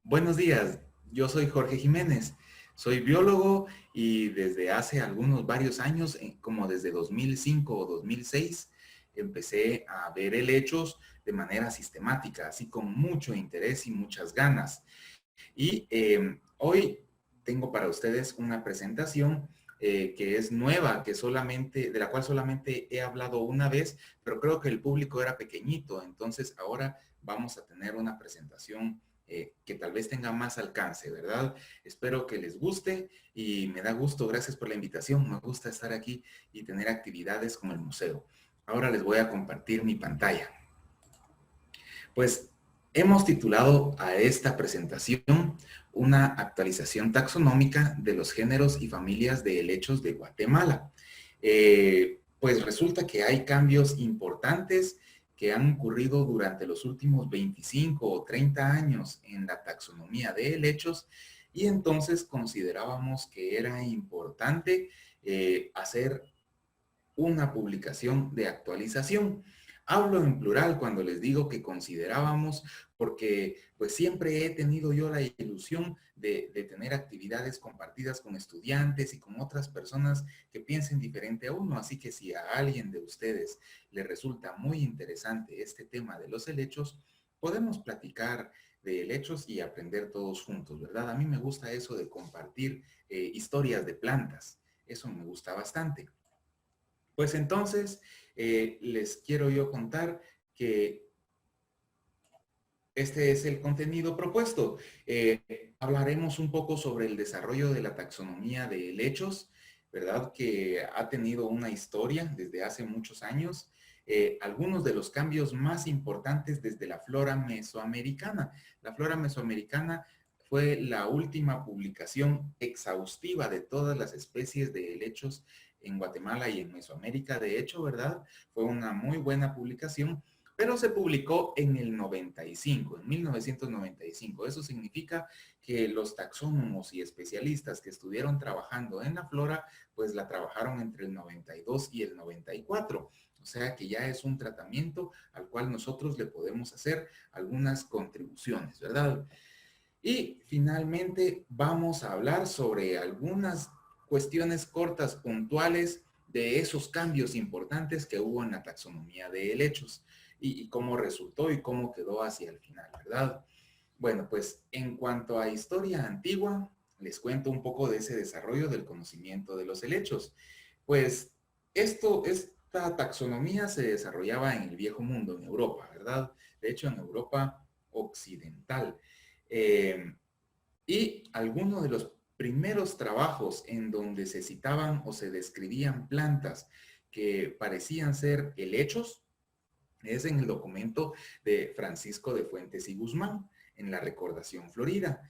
Buenos días, yo soy Jorge Jiménez, soy biólogo y desde hace varios años, como desde 2005 o 2006, empecé a ver helechos de manera sistemática, así con mucho interés y muchas ganas. Y hoy tengo para ustedes una presentación que es nueva, de la cual solamente he hablado una vez, pero creo que el público era pequeñito, entonces ahora vamos a tener una presentación que tal vez tenga más alcance, ¿verdad? Espero que les guste y me da gusto, gracias por la invitación, me gusta estar aquí y tener actividades como el museo. Ahora les voy a compartir mi pantalla. Pues hemos titulado a esta presentación una actualización taxonómica de los géneros y familias de helechos de Guatemala. Pues resulta que hay cambios importantes que han ocurrido durante los últimos 25 o 30 años en la taxonomía de helechos y entonces considerábamos que era importante hacer una publicación de actualización. Hablo en plural cuando les digo que considerábamos, porque pues siempre he tenido yo la ilusión de tener actividades compartidas con estudiantes y con otras personas que piensen diferente a uno. Así que si a alguien de ustedes le resulta muy interesante este tema de los helechos, podemos platicar de helechos y aprender todos juntos, ¿verdad? A mí me gusta eso de compartir historias de plantas. Eso me gusta bastante. Pues entonces, les quiero yo contar que este es el contenido propuesto. Hablaremos un poco sobre el desarrollo de la taxonomía de helechos, ¿verdad? Que ha tenido una historia desde hace muchos años. Algunos de los cambios más importantes desde la flora mesoamericana. La flora mesoamericana fue la última publicación exhaustiva de todas las especies de helechos en Guatemala y en Mesoamérica. De hecho, ¿verdad? Fue una muy buena publicación, pero se publicó en el 95, en 1995. Eso significa que los taxónomos y especialistas que estuvieron trabajando en la flora, pues la trabajaron entre el 92 y el 94. O sea que ya es un tratamiento al cual nosotros le podemos hacer algunas contribuciones, ¿verdad? Y finalmente vamos a hablar sobre algunas cuestiones cortas, puntuales, de esos cambios importantes que hubo en la taxonomía de helechos y cómo resultó y cómo quedó hacia el final, ¿verdad? Bueno, pues en cuanto a historia antigua, les cuento un poco de ese desarrollo del conocimiento de los helechos. Pues esta taxonomía se desarrollaba en el Viejo Mundo, en Europa, ¿verdad? De hecho, en Europa occidental. Eh, y algunos de los primeros trabajos en donde se citaban o se describían plantas que parecían ser helechos es en el documento de Francisco de Fuentes y Guzmán, en la Recordación Florida.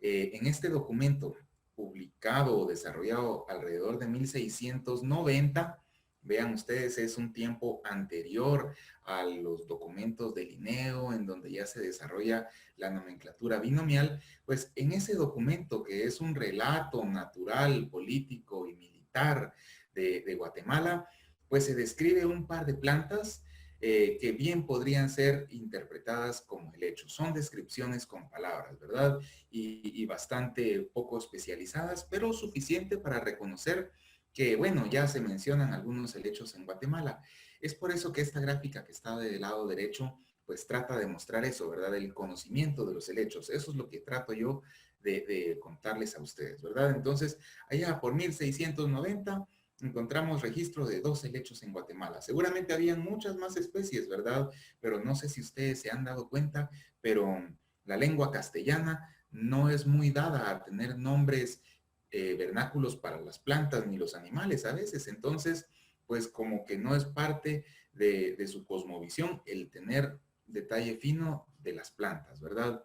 En este documento, publicado o desarrollado alrededor de 1690, vean ustedes, es un tiempo anterior a los documentos de Linneo, en donde ya se desarrolla la nomenclatura binomial. Pues en ese documento, que es un relato natural, político y militar de Guatemala, pues se describe un par de plantas que bien podrían ser interpretadas como helechos. Son descripciones con palabras, ¿verdad? Y bastante poco especializadas, pero suficiente para reconocer que, bueno, ya se mencionan algunos helechos en Guatemala. Es por eso que esta gráfica que está del lado derecho, pues trata de mostrar eso, ¿verdad? El conocimiento de los helechos. Eso es lo que trato yo de contarles a ustedes, ¿verdad? Entonces, allá por 1690 encontramos registro de 2 helechos en Guatemala. Seguramente habían muchas más especies, ¿verdad? Pero no sé si ustedes se han dado cuenta, pero la lengua castellana no es muy dada a tener nombres vernáculos para las plantas ni los animales a veces. Entonces, pues como que no es parte de su cosmovisión el tener detalle fino de las plantas, ¿verdad?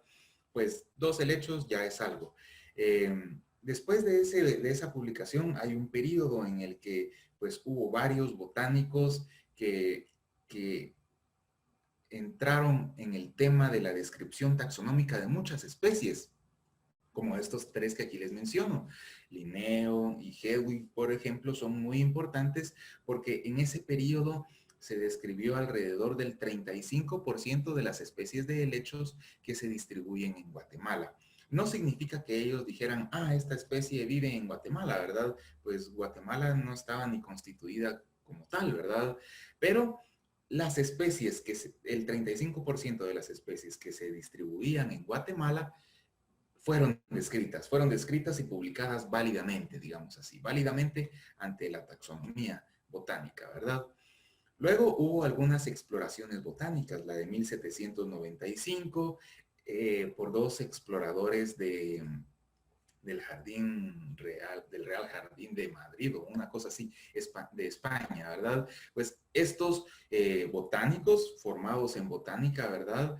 Pues 2 helechos ya es algo. Después de esa publicación hay un periodo en el que pues hubo varios botánicos que entraron en el tema de la descripción taxonómica de muchas especies, como estos tres que aquí les menciono. Linneo y Hedwig, por ejemplo, son muy importantes porque en ese periodo se describió alrededor del 35% de las especies de helechos que se distribuyen en Guatemala. No significa que ellos dijeran, ah, esta especie vive en Guatemala, ¿verdad? Pues Guatemala no estaba ni constituida como tal, ¿verdad? Pero las especies, el 35% de las especies que se distribuían en Guatemala fueron descritas y publicadas válidamente, digamos así, válidamente ante la taxonomía botánica, ¿verdad? Luego hubo algunas exploraciones botánicas, la de 1795, por dos exploradores del Real Jardín de Madrid, o una cosa así, de España, ¿verdad? Pues estos botánicos formados en botánica, ¿verdad?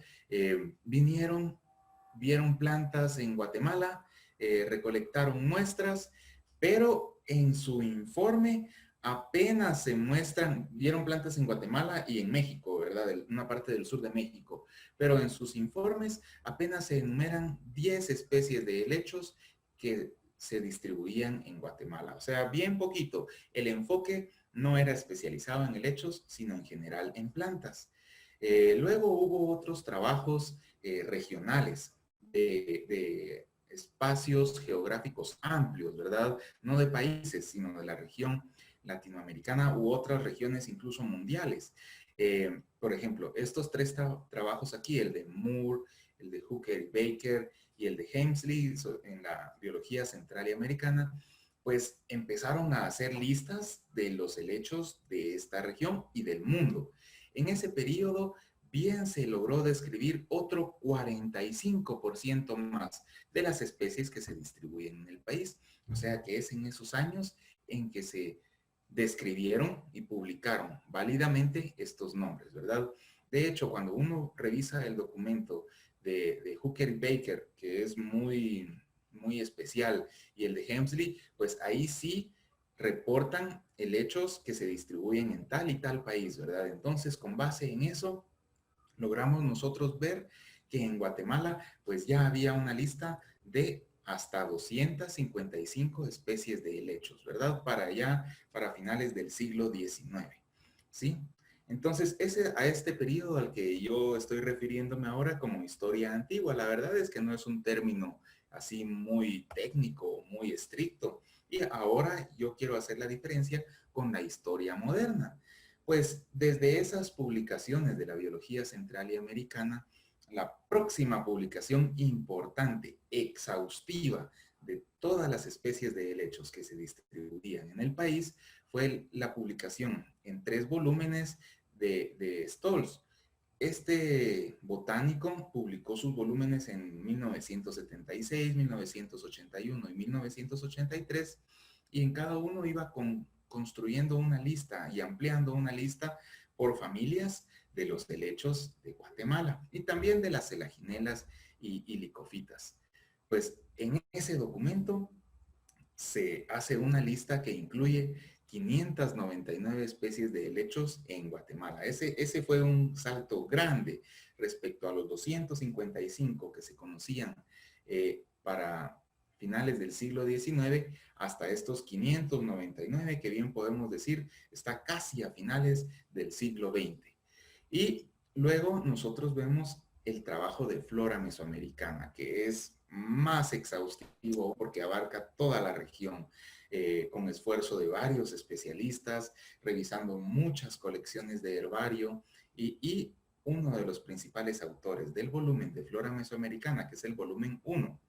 Vieron plantas en Guatemala, recolectaron muestras, pero en su informe apenas se muestran, vieron plantas en Guatemala y en México, ¿verdad? Una parte del sur de México, pero en sus informes apenas se enumeran 10 especies de helechos que se distribuían en Guatemala. O sea, bien poquito. El enfoque no era especializado en helechos, sino en general en plantas. Luego hubo otros trabajos regionales de espacios geográficos amplios, ¿verdad? No de países, sino de la región latinoamericana u otras regiones incluso mundiales. Por ejemplo, estos tres trabajos aquí, el de Moore, el de Hooker y Baker y el de Hemsley en la biología central y americana, pues empezaron a hacer listas de los helechos de esta región y del mundo. En ese periodo, bien se logró describir otro 45% más de las especies que se distribuyen en el país. O sea que es en esos años en que se describieron y publicaron válidamente estos nombres, ¿verdad? De hecho, cuando uno revisa el documento de Hooker y Baker, que es muy especial, y el de Hemsley, pues ahí sí reportan helechos que se distribuyen en tal y tal país, ¿verdad? Entonces, con base en eso, logramos nosotros ver que en Guatemala pues ya había una lista de hasta 255 especies de helechos, ¿verdad? Para finales del siglo XIX, ¿sí? Entonces, a este periodo al que yo estoy refiriéndome ahora como historia antigua, la verdad es que no es un término así muy técnico, muy estricto. Y ahora yo quiero hacer la diferencia con la historia moderna. Pues desde esas publicaciones de la biología central y americana, la próxima publicación importante, exhaustiva, de todas las especies de helechos que se distribuían en el país, fue la publicación en 3 volúmenes de Stolz. Este botánico publicó sus volúmenes en 1976, 1981 y 1983, y en cada uno iba construyendo una lista y ampliando una lista por familias de los helechos de Guatemala y también de las celaginelas y licofitas. Pues en ese documento se hace una lista que incluye 599 especies de helechos en Guatemala. Ese fue un salto grande respecto a los 255 que se conocían para finales del siglo XIX hasta estos 599 que bien podemos decir está casi a finales del siglo XX. Y luego nosotros vemos el trabajo de flora mesoamericana, que es más exhaustivo porque abarca toda la región, con esfuerzo de varios especialistas, revisando muchas colecciones de herbario y uno de los principales autores del volumen de flora mesoamericana, que es el volumen 1,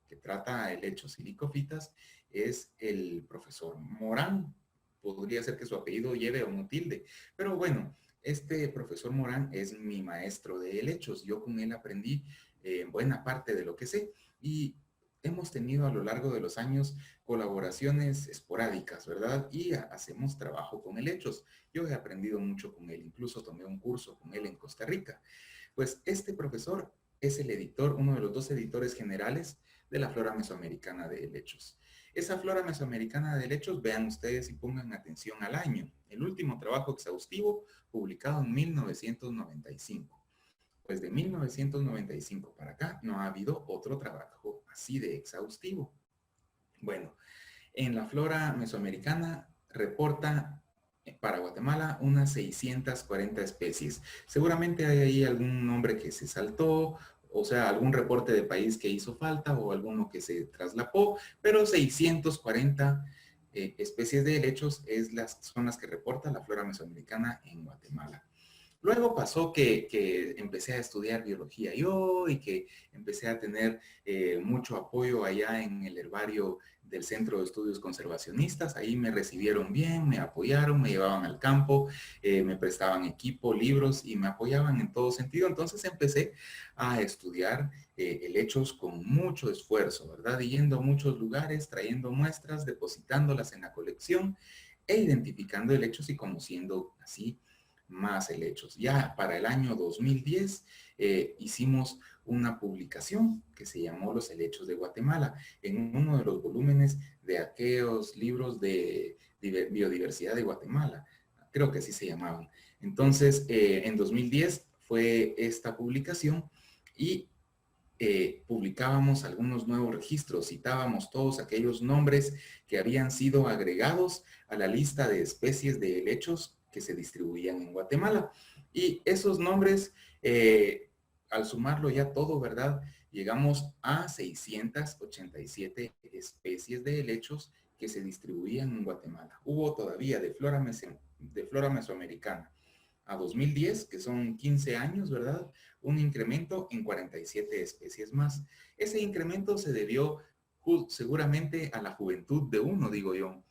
que trata helechos y licofitas, es el profesor Morán. Podría ser que su apellido lleve un tilde, pero bueno, este profesor Morán es mi maestro de helechos. Yo con él aprendí buena parte de lo que sé y hemos tenido a lo largo de los años colaboraciones esporádicas, ¿verdad? Y hacemos trabajo con helechos. Yo he aprendido mucho con él, incluso tomé un curso con él en Costa Rica. Pues este profesor es el editor, uno de los 2 editores generales de la flora mesoamericana de helechos. Esa flora mesoamericana de helechos, vean ustedes y pongan atención al año. El último trabajo exhaustivo publicado en 1995. Pues de 1995 para acá no ha habido otro trabajo así de exhaustivo. Bueno, en la flora mesoamericana reporta para Guatemala unas 640 especies. Seguramente hay ahí algún nombre que se saltó, o sea, algún reporte de país que hizo falta o alguno que se traslapó, pero 640 especies de helechos son las que reporta la flora mesoamericana en Guatemala. Luego pasó que empecé a estudiar biología yo y que empecé a tener mucho apoyo allá en el herbario del Centro de Estudios Conservacionistas. Ahí me recibieron bien, me apoyaron, me llevaban al campo, me prestaban equipo, libros y me apoyaban en todo sentido. Entonces empecé a estudiar helechos con mucho esfuerzo, ¿verdad? Y yendo a muchos lugares, trayendo muestras, depositándolas en la colección e identificando helechos y conociendo así más helechos. Ya para el año 2010 hicimos una publicación que se llamó Los helechos de Guatemala, en uno de los volúmenes de aquellos libros de biodiversidad de Guatemala. Creo que así se llamaban. Entonces, en 2010 fue esta publicación y publicábamos algunos nuevos registros, citábamos todos aquellos nombres que habían sido agregados a la lista de especies de helechos que se distribuían en Guatemala. Y esos nombres, al sumarlo ya todo, ¿verdad? Llegamos a 687 especies de helechos que se distribuían en Guatemala. Hubo todavía de flora mesoamericana a 2010, que son 15 años, ¿verdad? Un incremento en 47 especies más. Ese incremento se debió seguramente a la juventud de uno, digo yo,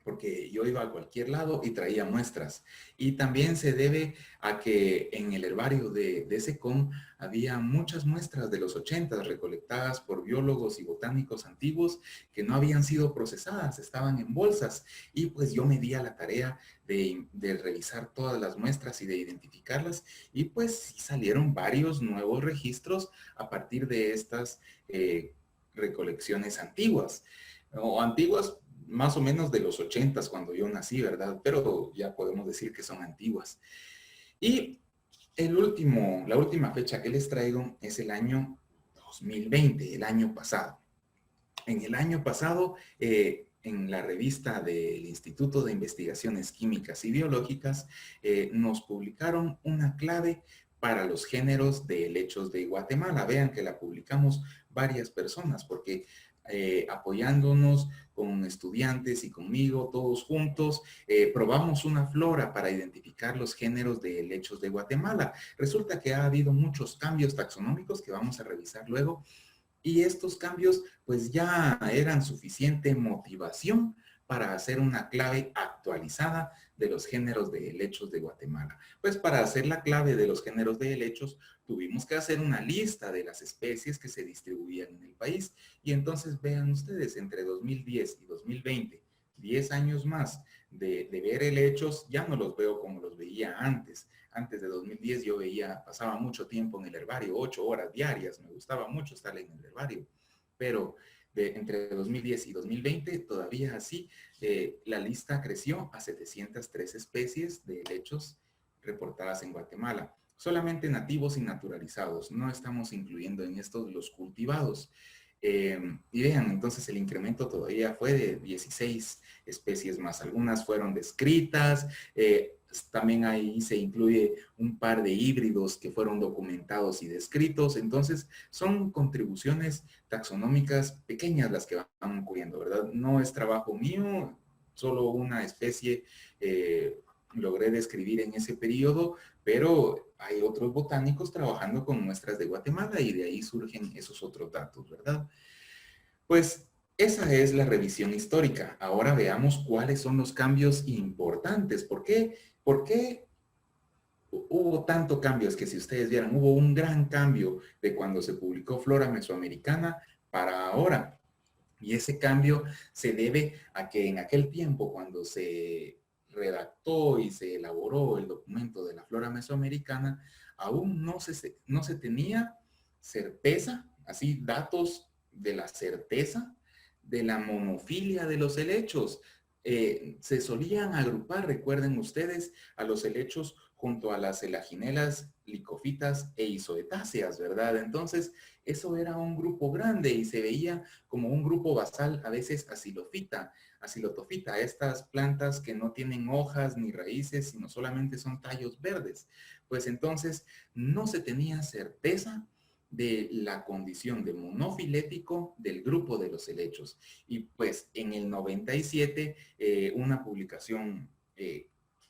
porque yo iba a cualquier lado y traía muestras. Y también se debe a que en el herbario de SECOM había muchas muestras de los 80 recolectadas por biólogos y botánicos antiguos que no habían sido procesadas, estaban en bolsas. Y pues yo me di a la tarea de revisar todas las muestras y de identificarlas. Y pues sí salieron varios nuevos registros a partir de estas recolecciones antiguas. O antiguas más o menos de los 80 cuando yo nací, ¿verdad? Pero ya podemos decir que son antiguas. Y la última fecha que les traigo es el año 2020, el año pasado. En el año pasado, en la revista del Instituto de Investigaciones Químicas y Biológicas, nos publicaron una clave para los géneros de helechos de Guatemala. Vean que la publicamos varias personas porque apoyándonos con estudiantes y conmigo, todos juntos, probamos una flora para identificar los géneros de helechos de Guatemala. Resulta que ha habido muchos cambios taxonómicos que vamos a revisar luego y estos cambios pues ya eran suficiente motivación para hacer una clave actualizada de los géneros de helechos de Guatemala. Pues para hacer la clave de los géneros de helechos tuvimos que hacer una lista de las especies que se distribuían en el país. Y entonces vean ustedes, entre 2010 y 2020, 10 años más de ver helechos, ya no los veo como los veía antes. Antes de 2010 yo pasaba mucho tiempo en el herbario, 8 horas diarias, me gustaba mucho estar en el herbario, pero entre 2010 y 2020 todavía así, la lista creció a 703 especies de helechos reportadas en Guatemala. Solamente nativos y naturalizados, no estamos incluyendo en estos los cultivados. Y vean, entonces el incremento todavía fue de 16 especies más. Algunas fueron descritas, también ahí se incluye un par de híbridos que fueron documentados y descritos. Entonces son contribuciones taxonómicas pequeñas las que van ocurriendo, ¿verdad? No es trabajo mío, solo una especie logré describir en ese periodo, pero hay otros botánicos trabajando con muestras de Guatemala y de ahí surgen esos otros datos, ¿verdad? Pues esa es la revisión histórica. Ahora veamos cuáles son los cambios importantes. ¿Por qué? ¿Por qué hubo tanto cambios? Que si ustedes vieran, hubo un gran cambio de cuando se publicó Flora Mesoamericana para ahora. Y ese cambio se debe a que en aquel tiempo, cuando se redactó y se elaboró el documento de la flora mesoamericana, aún no se tenía certeza, así datos de la certeza de la monofilia de los helechos. Se solían agrupar, recuerden ustedes, a los helechos junto a las elaginelas, licofitas e isoetáceas, ¿verdad? Entonces, eso era un grupo grande y se veía como un grupo basal, a veces asilotofita, estas plantas que no tienen hojas ni raíces, sino solamente son tallos verdes. Pues entonces no se tenía certeza de la condición de monofilético del grupo de los helechos. Y pues en el 97, una publicación,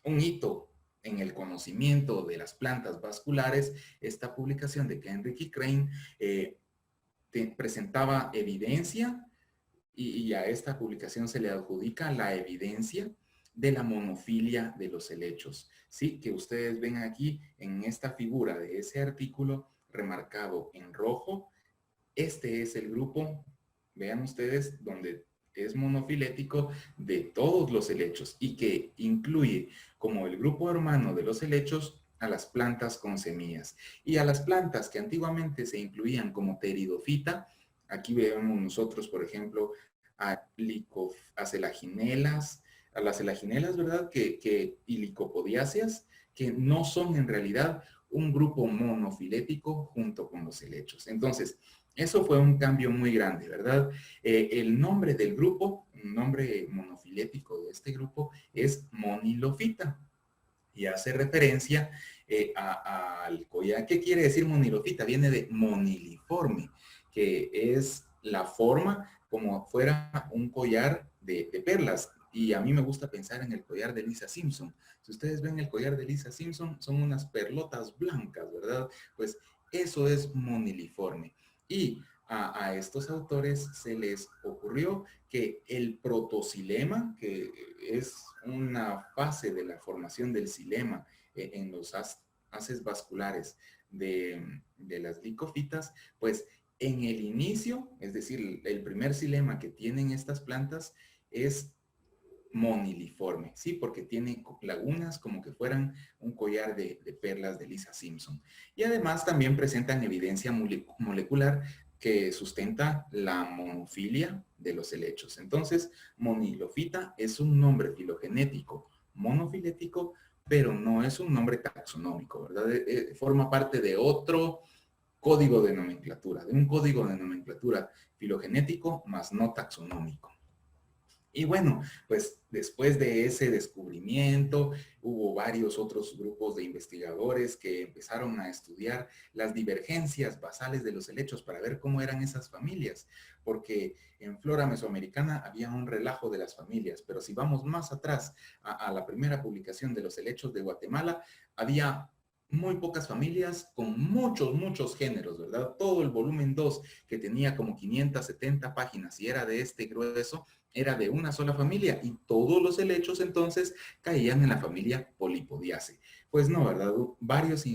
un hito en el conocimiento de las plantas vasculares, esta publicación de Kenrick y Crane presentaba evidencia y a esta publicación se le adjudica la evidencia de la monofilia de los helechos. Sí, que ustedes ven aquí en esta figura de ese artículo remarcado en rojo. Este es el grupo, vean ustedes, donde es monofilético de todos los helechos y que incluye como el grupo hermano de los helechos a las plantas con semillas. Y a las plantas que antiguamente se incluían como pteridofita, aquí vemos nosotros, por ejemplo, a celaginelas, a las celaginelas, ¿verdad? Y licopodiáceas, que no son en realidad un grupo monofilético junto con los helechos. Entonces, eso fue un cambio muy grande, ¿verdad? El nombre del grupo, un nombre monofilético de este grupo, es monilofita y hace referencia al collar. ¿Qué quiere decir monilofita? Viene de moniliforme, que es la forma como fuera un collar de perlas. Y a mí me gusta pensar en el collar de Lisa Simpson. Si ustedes ven el collar de Lisa Simpson, son unas perlotas blancas, ¿verdad? Pues eso es moniliforme. Y a estos autores se les ocurrió que el protoxilema, que es una fase de la formación del xilema en los haces vasculares de las licofitas, pues en el inicio, es decir, el primer xilema que tienen estas plantas es moniliforme, ¿sí? Porque tiene lagunas como que fueran un collar de perlas de Lisa Simpson. Y además también presentan evidencia molecular que sustenta la monofilia de los helechos. Entonces, monilofita es un nombre filogenético monofilético, pero no es un nombre taxonómico, ¿verdad? Forma parte de otro código de nomenclatura, de un código de nomenclatura filogenético, más no taxonómico. Y bueno, pues después de ese descubrimiento, hubo varios otros grupos de investigadores que empezaron a estudiar las divergencias basales de los helechos para ver cómo eran esas familias, porque en flora mesoamericana había un relajo de las familias, pero si vamos más atrás a la primera publicación de los helechos de Guatemala, había muy pocas familias con muchos géneros, ¿verdad? Todo el volumen 2 que tenía como 570 páginas y era de este grueso, era de una sola familia y todos los helechos entonces caían en la familia Polypodiaceae. Pues no, ¿verdad? Varios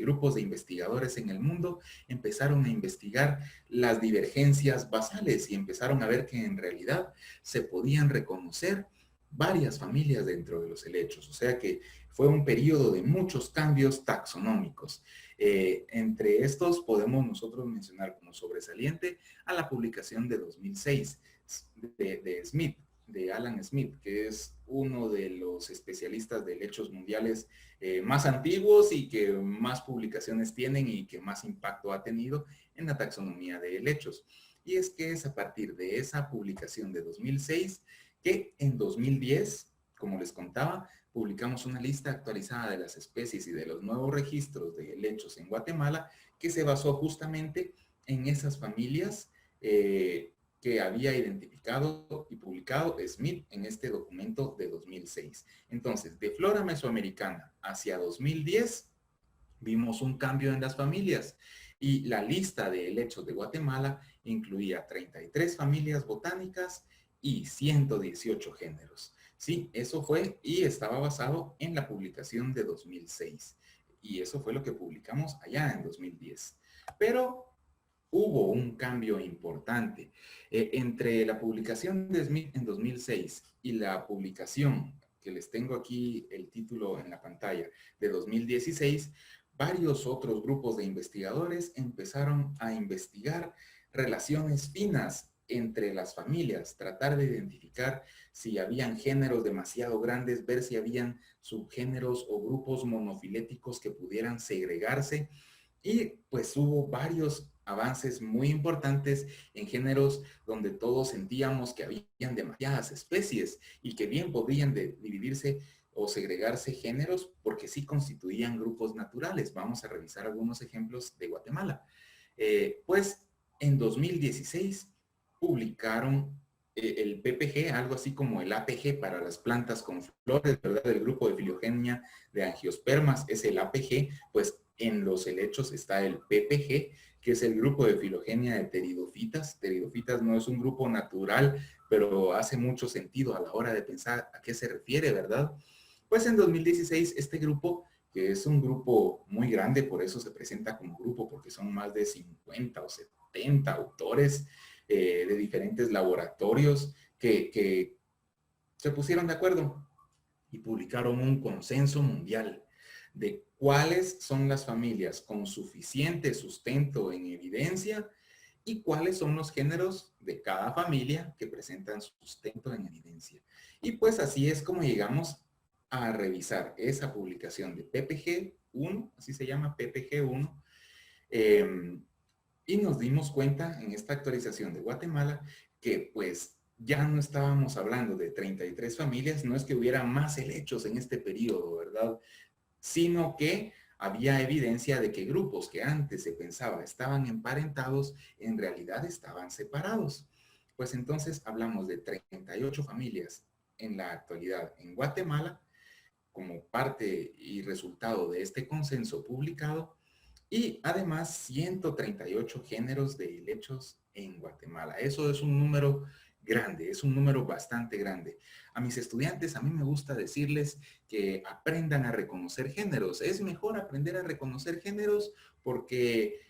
grupos de investigadores en el mundo empezaron a investigar las divergencias basales y empezaron a ver que en realidad se podían reconocer varias familias dentro de los helechos. O sea que fue un periodo de muchos cambios taxonómicos. Entre estos podemos nosotros mencionar como sobresaliente a la publicación de 2006 de Smith, de Alan Smith, que es uno de los especialistas de helechos mundiales más antiguos y que más publicaciones tienen y que más impacto ha tenido en la taxonomía de helechos. Y es que es a partir de esa publicación de 2006 que en 2010, como les contaba, publicamos una lista actualizada de las especies y de los nuevos registros de helechos en Guatemala que se basó justamente en esas familias que había identificado y publicado Smith en este documento de 2006. Entonces, de flora mesoamericana hacia 2010, vimos un cambio en las familias y la lista de helechos de Guatemala incluía 33 familias botánicas y 118 géneros. Sí, eso fue y estaba basado en la publicación de 2006. Y eso fue lo que publicamos allá en 2010. Pero hubo un cambio importante. Entre la publicación de Smith en 2006 y la publicación, que les tengo aquí el título en la pantalla, de 2016, varios otros grupos de investigadores empezaron a investigar relaciones finas entre las familias, tratar de identificar si habían géneros demasiado grandes, ver si habían subgéneros o grupos monofiléticos que pudieran segregarse. Y pues hubo varios avances muy importantes en géneros donde todos sentíamos que habían demasiadas especies y que bien podrían dividirse o segregarse géneros porque sí constituían grupos naturales. Vamos a revisar algunos ejemplos de Guatemala. Pues en 2016 publicaron el PPG, algo así como el APG para las plantas con flores, ¿verdad? El grupo de filogenia de angiospermas es el APG, pues en los helechos está el PPG, que es el grupo de filogenia de pteridofitas. Pteridofitas no es un grupo natural, pero hace mucho sentido a la hora de pensar a qué se refiere, ¿verdad? Pues en 2016 este grupo, que es un grupo muy grande, por eso se presenta como grupo, porque son más de 50 o 70 autores de diferentes laboratorios que se pusieron de acuerdo y publicaron un consenso mundial de cuáles son las familias con suficiente sustento en evidencia y cuáles son los géneros de cada familia que presentan sustento en evidencia. Y pues así es como llegamos a revisar esa publicación de PPG-1, así se llama PPG-1, y nos dimos cuenta en esta actualización de Guatemala que pues ya no estábamos hablando de 33 familias, no es que hubiera más helechos en este periodo, ¿verdad? Sino que había evidencia de que grupos que antes se pensaba estaban emparentados, en realidad estaban separados. Pues entonces hablamos de 38 familias en la actualidad en Guatemala, como parte y resultado de este consenso publicado, y además 138 géneros de helechos en Guatemala. Eso es un número grande, es un número bastante grande. A mis estudiantes, a mí me gusta decirles que aprendan a reconocer géneros. Es mejor aprender a reconocer géneros porque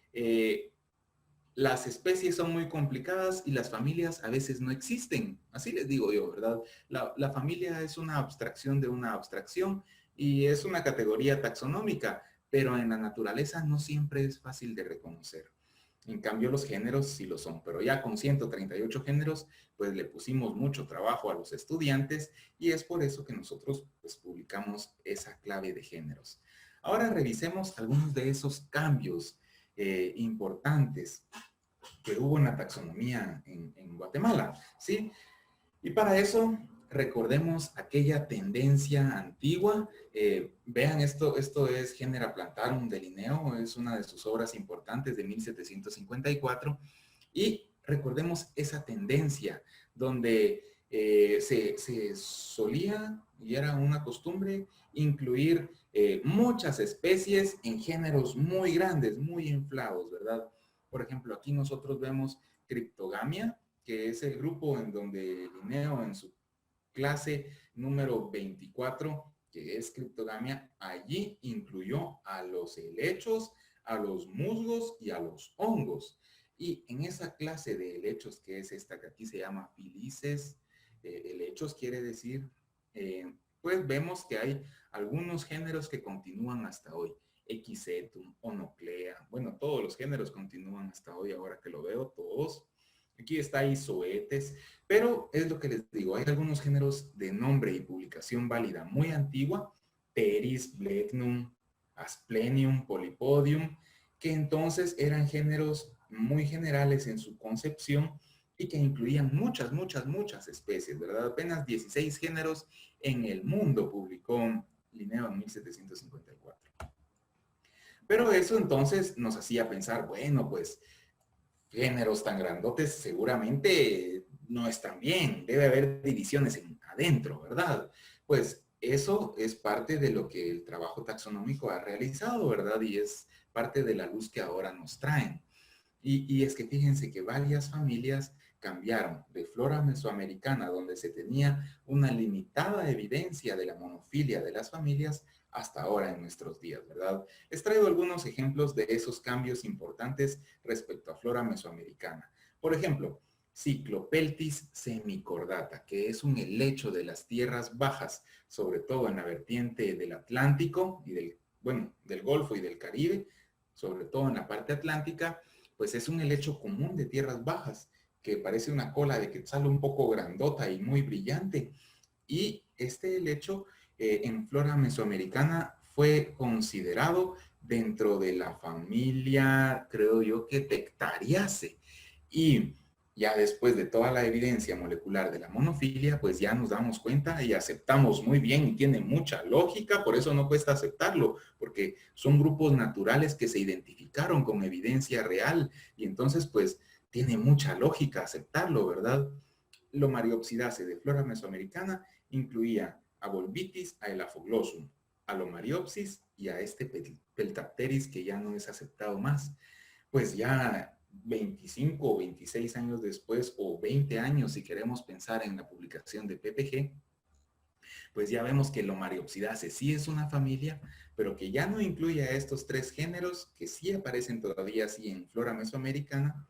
las especies son muy complicadas y las familias a veces no existen. Así les digo yo, ¿verdad? La familia es una abstracción de una abstracción y es una categoría taxonómica, pero en la naturaleza no siempre es fácil de reconocer. En cambio, los géneros sí lo son, pero ya con 138 géneros, pues le pusimos mucho trabajo a los estudiantes y es por eso que nosotros pues, publicamos esa clave de géneros. Ahora revisemos algunos de esos cambios importantes que hubo en la taxonomía en Guatemala, ¿sí? Y para eso, recordemos aquella tendencia antigua. Vean, esto es Genera Plantarum de Linneo, es una de sus obras importantes de 1754. Y recordemos esa tendencia donde se solía, y era una costumbre, incluir muchas especies en géneros muy grandes, muy inflados, ¿verdad? Por ejemplo, aquí nosotros vemos Cryptogamia, que es el grupo en donde Linneo en su clase número 24, que es Cryptogamia, allí incluyó a los helechos, a los musgos y a los hongos. Y en esa clase de helechos, que es esta que aquí se llama filices, helechos quiere decir, pues vemos que hay algunos géneros que continúan hasta hoy. Equisetum, Onoclea, bueno, todos los géneros continúan hasta hoy, ahora que lo veo, todos. Aquí está Isoetes, pero es lo que les digo, hay algunos géneros de nombre y publicación válida muy antigua, Pteris, Blechnum, Asplenium, Polypodium, que entonces eran géneros muy generales en su concepción y que incluían muchas especies, ¿verdad? Apenas 16 géneros en el mundo publicó Linneo en 1754. Pero eso entonces nos hacía pensar, bueno, pues géneros tan grandotes seguramente no están bien, debe haber divisiones adentro, ¿verdad? Pues eso es parte de lo que el trabajo taxonómico ha realizado, ¿verdad? Y es parte de la luz que ahora nos traen. Y es que fíjense que varias familias cambiaron de flora mesoamericana, donde se tenía una limitada evidencia de la monofilia de las familias, hasta ahora en nuestros días, ¿verdad? Les traigo algunos ejemplos de esos cambios importantes respecto a flora mesoamericana. Por ejemplo, Cyclopeltis semicordata, que es un helecho de las tierras bajas, sobre todo en la vertiente del Atlántico y del Golfo y del Caribe, sobre todo en la parte atlántica, pues es un helecho común de tierras bajas, que parece una cola de quetzal un poco grandota y muy brillante. Y este helecho en flora mesoamericana fue considerado dentro de la familia, creo yo, que Tectariaceae. Y Ya después de toda la evidencia molecular de la monofilia, pues ya nos damos cuenta y aceptamos muy bien y tiene mucha lógica, por eso no cuesta aceptarlo, porque son grupos naturales que se identificaron con evidencia real y entonces pues tiene mucha lógica aceptarlo, ¿verdad? Lomariopsidase de flora mesoamericana incluía a Volvitis, a Elaphoglossum, a Lomariopsis y a este Peltapteris que ya no es aceptado más. Pues ya 25 o 26 años después, o 20 años si queremos pensar en la publicación de PPG, pues ya vemos que Lomariopsidase sí es una familia, pero que ya no incluye a estos tres géneros que sí aparecen todavía así en flora mesoamericana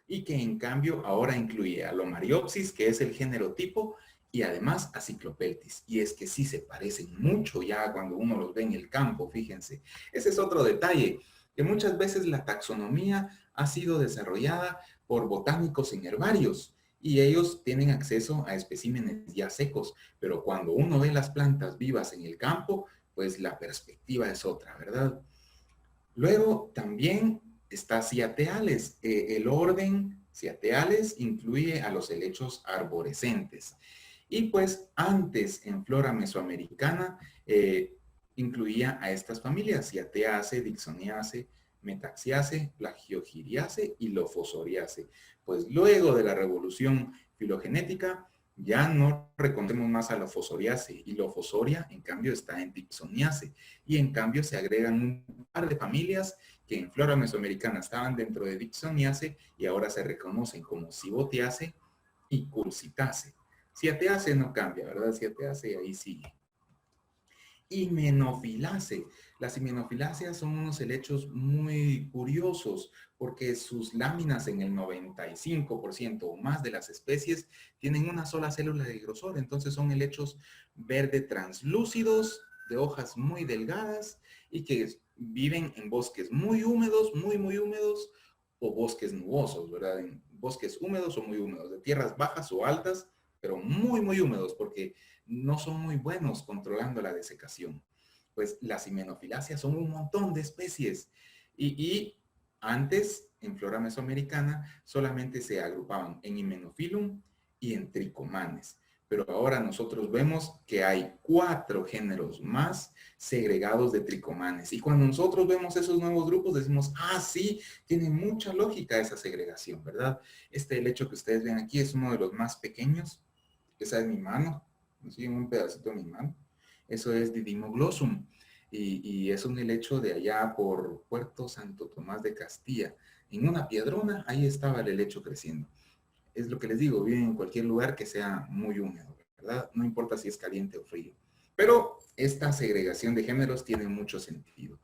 y que en cambio ahora incluye a Lomariopsis, que es el género tipo, y además a Cyclopeltis. Y es que sí se parecen mucho ya cuando uno los ve en el campo, fíjense. Ese es otro detalle, que muchas veces la taxonomía ha sido desarrollada por botánicos en herbarios y ellos tienen acceso a especímenes ya secos, pero cuando uno ve las plantas vivas en el campo, pues la perspectiva es otra, ¿verdad? Luego también está Cyatheales. El orden Cyatheales incluye a los helechos arborescentes. Y pues antes en flora mesoamericana incluía a estas familias, Cyatheaceae, Dixoniaceae, Metaxiaceae, Plagiogiriaceae y Lophosoriaceae. Pues luego de la revolución filogenética ya no reconocemos más a Lophosoriaceae y Lophosoria en cambio está en Dixoniaceae y en cambio se agregan un par de familias que en flora mesoamericana estaban dentro de Dixoniaceae y ahora se reconocen como Cibotiaceae y Cursitaceae. Cyatheaceae no cambia, ¿verdad? Cyatheaceae ahí sigue. Himenofilaceae. Las himenofiláceas son unos helechos muy curiosos porque sus láminas en el 95% o más de las especies tienen una sola célula de grosor, entonces son helechos verde translúcidos, de hojas muy delgadas y que viven en bosques muy húmedos, muy húmedos o bosques nubosos, ¿verdad? En bosques húmedos o muy húmedos, de tierras bajas o altas, pero muy húmedos porque no son muy buenos controlando la desecación. Pues las himenofiláceas son un montón de especies y antes en flora mesoamericana solamente se agrupaban en Hymenophyllum y en Tricomanes. Pero ahora nosotros vemos que hay 4 géneros más segregados de tricomanes. Y cuando nosotros vemos esos nuevos grupos decimos, ah, sí, tiene mucha lógica esa segregación, ¿verdad? Este helecho que ustedes ven aquí es uno de los más pequeños. Esa es mi mano, así un pedacito de mi mano. Eso es Didymoglossum y es un helecho de allá por Puerto Santo Tomás de Castilla. En una piedrona, ahí estaba el helecho creciendo. Es lo que les digo, viven en cualquier lugar que sea muy húmedo, ¿verdad? No importa si es caliente o frío. Pero esta segregación de géneros tiene mucho sentido.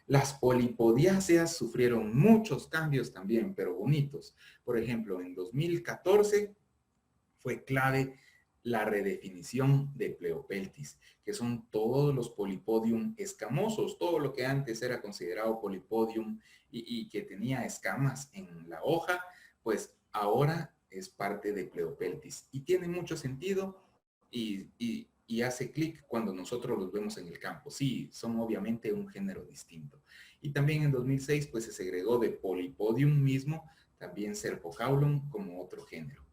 Las polipodiáceas sufrieron muchos cambios también, pero bonitos. Por ejemplo, en 2014 fue clave la redefinición de Pleopeltis, que son todos los polipodium escamosos, todo lo que antes era considerado polipodium y que tenía escamas en la hoja, pues ahora es parte de Pleopeltis. Y tiene mucho sentido y hace clic cuando nosotros los vemos en el campo. Sí, son obviamente un género distinto. Y también en 2006 pues se segregó de Polipodium mismo, también Serpocaulum como otro género.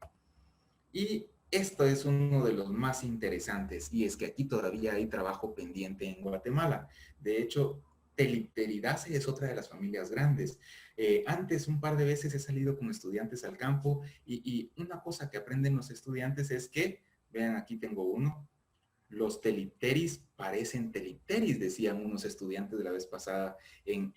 Y esto es uno de los más interesantes y es que aquí todavía hay trabajo pendiente en Guatemala. De hecho, Telipteridaceae es otra de las familias grandes. Antes un par de veces he salido con estudiantes al campo y una cosa que aprenden los estudiantes es que, vean aquí tengo uno, los telipteris parecen telipteris, decían unos estudiantes de la vez pasada en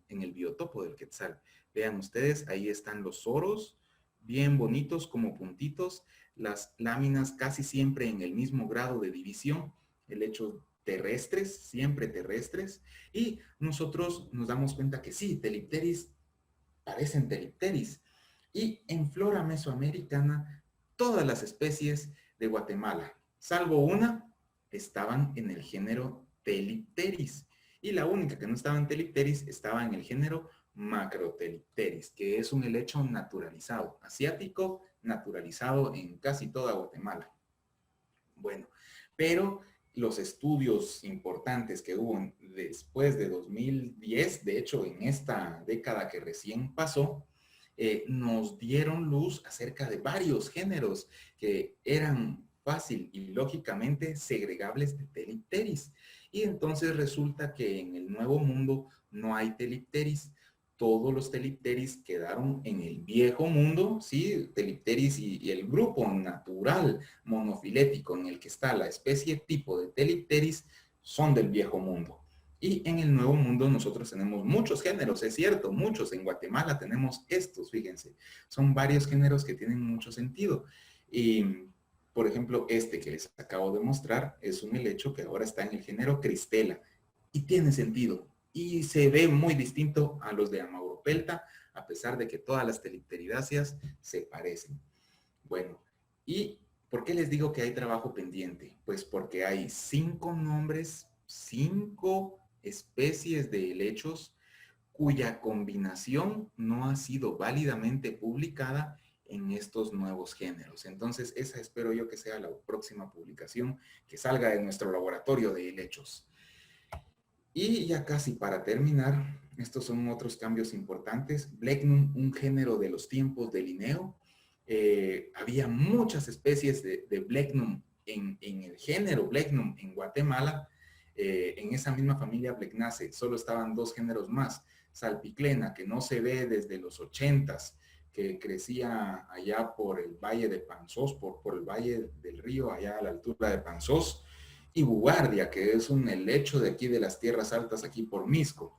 el biotopo del Quetzal. Vean ustedes, ahí están los soros, bien bonitos como puntitos, las láminas casi siempre en el mismo grado de división, el hecho terrestres, siempre terrestres, y nosotros nos damos cuenta que sí, telipteris parecen telipteris. Y en flora mesoamericana, todas las especies de Guatemala, salvo una, estaban en el género Telipteris. Y la única que no estaba en Telipteris estaba en el género Macrotelipteris, que es un helecho naturalizado, asiático, naturalizado en casi toda Guatemala. Bueno, pero los estudios importantes que hubo después de 2010, de hecho en esta década que recién pasó, nos dieron luz acerca de varios géneros que eran fácil y lógicamente segregables de Telipteris. Y entonces resulta que en el Nuevo Mundo no hay Telipteris. Todos los Telipteris quedaron en el Viejo Mundo, ¿sí? Telipteris y el grupo natural monofilético en el que está la especie tipo de Telipteris son del Viejo Mundo. Y en el Nuevo Mundo nosotros tenemos muchos géneros, es cierto, muchos. En Guatemala tenemos estos, fíjense. Son varios géneros que tienen mucho sentido. Y, por ejemplo, este que les acabo de mostrar es un helecho que ahora está en el género Cristela. Y tiene sentido. Y se ve muy distinto a los de Amauropelta, a pesar de que todas las telipteridáceas se parecen. Bueno, ¿y por qué les digo que hay trabajo pendiente? Pues porque hay 5 nombres, 5 especies de helechos cuya combinación no ha sido válidamente publicada en estos nuevos géneros. Entonces, esa espero yo que sea la próxima publicación que salga de nuestro laboratorio de helechos. Y ya casi para terminar, estos son otros cambios importantes. Blechnum, un género de los tiempos de Linneo. Había muchas especies de Blechnum en el género Blechnum en Guatemala. En esa misma familia Blecnaceae solo estaban 2 géneros más. Salpiclena, que no se ve desde los 80s, que crecía allá por el valle de Panzós, por el valle del río, allá a la altura de Panzós. Y Buguardia, que es un helecho de aquí de las tierras altas, aquí por Misco.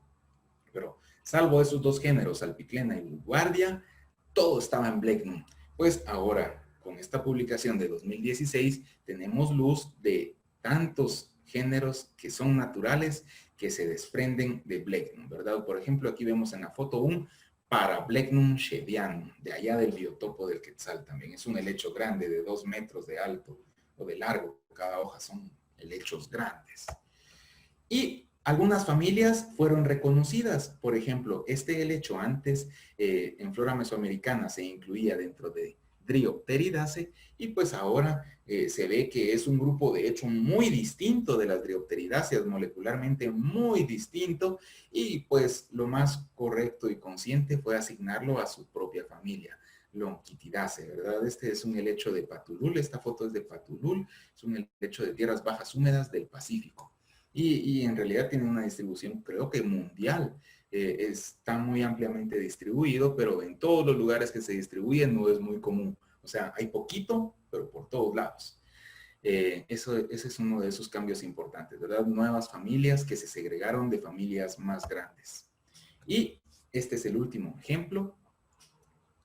Pero salvo esos 2 géneros, Salpiclena y Buguardia, todo estaba en Blechnum. Pues ahora, con esta publicación de 2016, tenemos luz de tantos géneros que son naturales que se desprenden de Blechnum, ¿verdad? Por ejemplo, aquí vemos en la foto un Parablechnum shedianum, de allá del biotopo del Quetzal también. Es un helecho grande de 2 metros de alto o de largo. Cada hoja son helechos grandes. Y algunas familias fueron reconocidas. Por ejemplo, este helecho antes en flora mesoamericana se incluía dentro de Dryopteridaceae y pues ahora se ve que es un grupo de hecho muy distinto de las Dryopteridaceae, molecularmente muy distinto, y pues lo más correcto y consciente fue asignarlo a su propia familia. Lonquitidaceae, ¿verdad? Este es un helecho de Patulul, esta foto es de Patulul, es un helecho de tierras bajas húmedas del Pacífico. Y en realidad tiene una distribución, creo que mundial. Está muy ampliamente distribuido, pero en todos los lugares que se distribuyen no es muy común. O sea, hay poquito, pero por todos lados. Ese es uno de esos cambios importantes, ¿verdad? Nuevas familias que se segregaron de familias más grandes. Y este es el último ejemplo.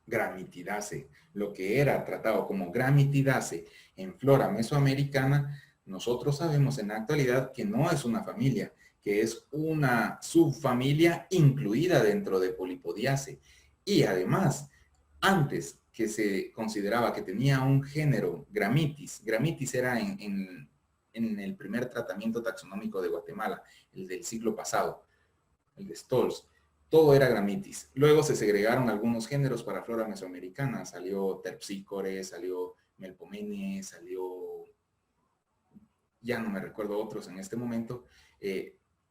Gramitidaceae. Lo que era tratado como Gramitidaceae en flora mesoamericana, nosotros sabemos en la actualidad que no es una familia, que es una subfamilia incluida dentro de Polypodiaceae. Y además, antes que se consideraba que tenía un género Gramitis, Gramitis era en el primer tratamiento taxonómico de Guatemala, el del siglo pasado, el de Stolz, todo era Gramitis. Luego se segregaron algunos géneros para flora mesoamericana. Salió Terpsichore, salió Melpomene, salió, ya no me recuerdo otros en este momento.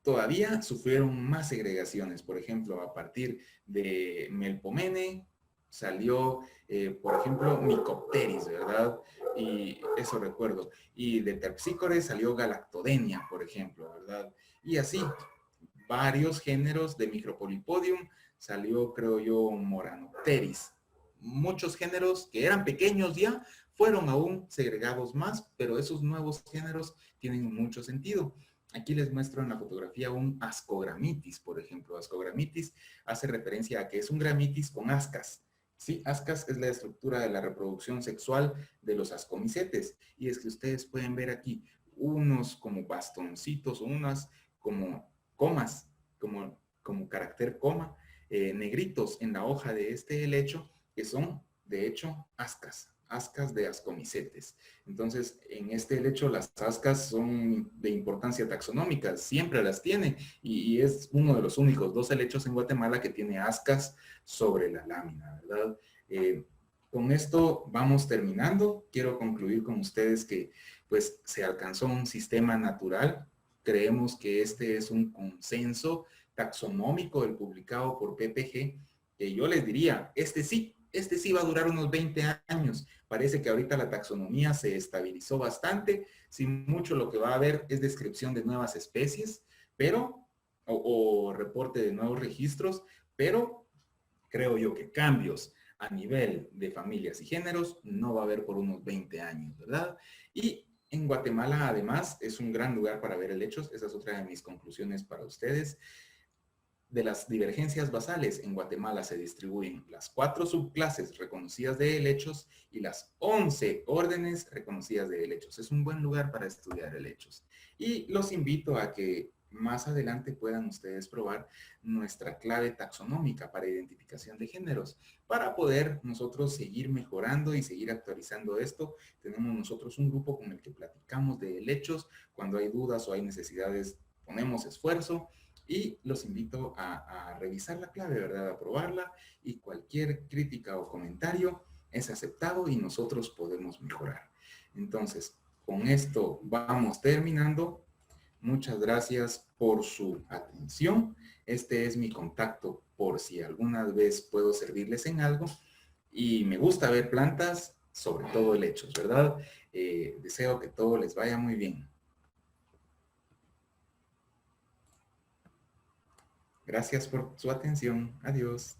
Todavía sufrieron más segregaciones. Por ejemplo, a partir de Melpomene salió, por ejemplo, Mycopteris, ¿verdad? Y eso recuerdo. Y de Terpsichore salió Galactodenia, por ejemplo, ¿verdad? Y así, varios géneros de Micropolypodium, salió, creo yo, Moranopteris. Muchos géneros que eran pequeños ya fueron aún segregados más, pero esos nuevos géneros tienen mucho sentido. Aquí les muestro en la fotografía un Ascogramitis, por ejemplo. Ascogramitis hace referencia a que es un gramitis con ascas. Sí, ascas es la estructura de la reproducción sexual de los ascomicetes. Y es que ustedes pueden ver aquí unos como bastoncitos o unas como comas, como carácter coma, negritos en la hoja de este helecho, que son, de hecho, ascas de ascomicetes. Entonces, en este helecho las ascas son de importancia taxonómica, siempre las tiene, y es uno de los únicos 2 helechos en Guatemala que tiene ascas sobre la lámina, ¿verdad? Con esto vamos terminando. Quiero concluir con ustedes que pues se alcanzó un sistema natural. Creemos que este es un consenso taxonómico, el publicado por PPG, que yo les diría, este sí va a durar unos 20 años. Parece que ahorita la taxonomía se estabilizó bastante. Sin mucho lo que va a haber es descripción de nuevas especies, pero, o reporte de nuevos registros, pero creo yo que cambios a nivel de familias y géneros no va a haber por unos 20 años, ¿verdad? Y en Guatemala, además, es un gran lugar para ver helechos. Esa es otra de mis conclusiones para ustedes. De las divergencias basales, en Guatemala se distribuyen las 4 subclases reconocidas de helechos y las 11 órdenes reconocidas de helechos. Es un buen lugar para estudiar helechos. Y los invito a que más adelante puedan ustedes probar nuestra clave taxonómica para identificación de géneros, para poder nosotros seguir mejorando y seguir actualizando esto. Tenemos nosotros un grupo con el que platicamos de helechos. Cuando hay dudas o hay necesidades, ponemos esfuerzo. Y los invito a revisar la clave, ¿verdad? A probarla, y cualquier crítica o comentario es aceptado y nosotros podemos mejorar. Entonces, con esto vamos terminando. Muchas gracias por su atención. Este es mi contacto por si alguna vez puedo servirles en algo. Y me gusta ver plantas, sobre todo helechos, ¿verdad? Deseo que todo les vaya muy bien. Gracias por su atención. Adiós.